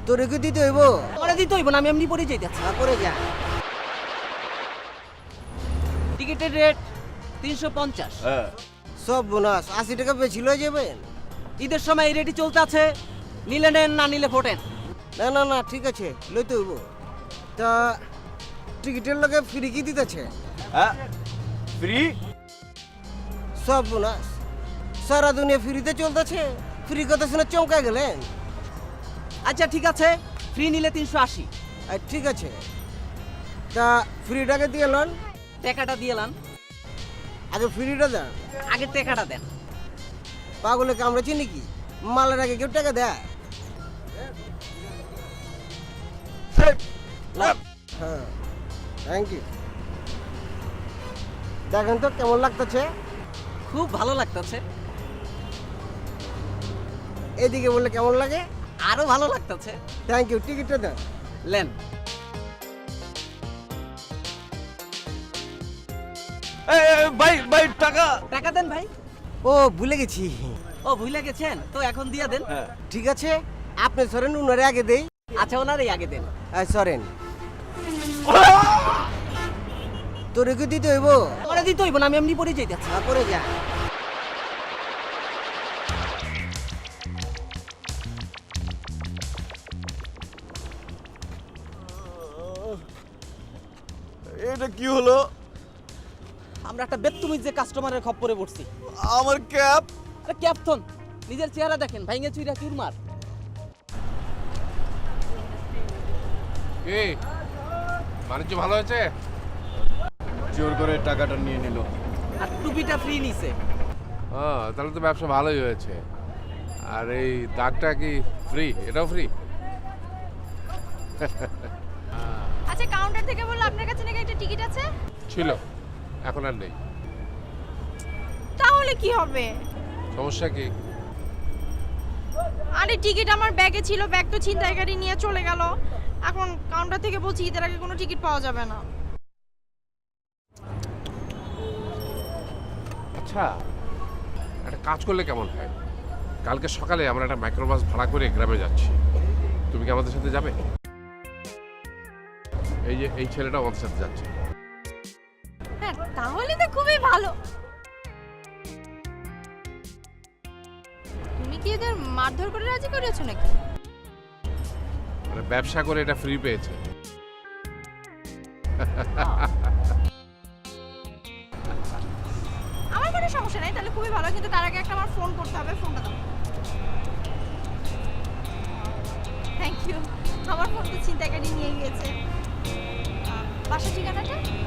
তোরে কি দিতে হইব? আমারে দিতে হইব না, আমি এমনি পরে যাইতেছি। করে যা। টিকিটের রেট 350। হ্যাঁ সব বোনাস 80 টাকা বেশি লয়ে যাবেন। ঈদের সময় এই রেটই চলতে আছে, নিলে নেন না নিলে ফোটেন। না না না ঠিক আছে লইতে হইব। তা টিকিটের লগে ফ্রি কি দিতেছে? হ্যাঁ ফ্রি। সব বোনাস সারা দুনিয়া ফ্রিতে চলতেছে, ফ্রি কথা শুনে চমকা গেলেন। আচ্ছা ঠিক আছে, ফ্রি নিলে 380। আর ঠিক আছে, তা ফ্রিটাকে দিয়ে লন। টাকাটা দিয়ে লান। আগে ফ্রিটা দেন। আগে টাকাটা দেন। পাগলে কামড়েছি নাকি? মালের আগে কেউ টাকা দেয়? হ্যাঁ থ্যাংক ইউ। দেখেন তো কেমন লাগতেছে? খুব ভালো লাগতেছে। এদিকে বললে কেমন লাগে? আরো ভালো লাগতেছে। Thank you. টিকিটটা দেন। লেন। ভাই ভাই টাকা। টাকা দেন ভাই। ও ভুলে গেছি। ও ভুলে গেছেন তো, এখন দিয়ে দেন। হ্যাঁ ঠিক আছে, আপনি সরেন, উনারে আগে দেই। আচ্ছা ওনারই আগে দেন। সরেন। তোরে কি দিতে হইব? আমারে দিতে হইব না, আমি এমনি পরে যাইতেছি। করে যা। এটা কি হলো? আমরা একটা বেত্তুমিজ যে কাস্টমারের খপ্পরে পড়ছি। আমার ক্যাপ। আরে ক্যাপ্টন, নিজের চেহারা দেখেন, ভাইঙ্গে চুইরা চুরমার। কি বাণিজ্য ভালো হয়েছে? জোর করে টাকাটা নিয়ে নিল। আর টুপিটা ফ্রি নিছে। তাহলে তো ব্যবসা ভালোই হয়েছে। আর এই দাগটা কি ফ্রি? এটাও ফ্রি? আচ্ছা কাউন্টার থেকে বললো আপনার কাছে নাকি একটা টিকিট আছে। ছিল, এখন আর নেই। তাহলে কি হবে? সমস্যা কি? আরে টিকিট আমার ব্যাগে ছিল, ব্যাগ তো ছিনতাইকারী নিয়ে চলে গেল। এখন কাউন্টার থেকে বলছি ঈদের আগে কোনো টিকিট পাওয়া যাবে না। আচ্ছা একটা কাজ করলে কেমন হয়? কালকে সকালে আমরা একটা মাইক্রোবাস ভাড়া করে গ্রামে যাচ্ছি, তুমি কি আমাদের সাথে যাবে? এই যে এই ছেলেটা আমাদের সাথে যাচ্ছে। হ্যাঁ তাহলে তো খুবই ভালো। তুমি কি এদের মারধর করে রাজি করেছো নাকি? মানে ব্যবসা করে এটা ফ্রি পেয়েছে। আমার কোনো সমস্যা নাই, তাহলে খুবই ভালো, কিন্তু তার আগে একটা আমার ফোন করতে হবে। ফোনটা দাও। Thank you. আমার ফোন তো ছিনতাইকারী নিয়ে গিয়েছে। বাসার ঠিকানাটা?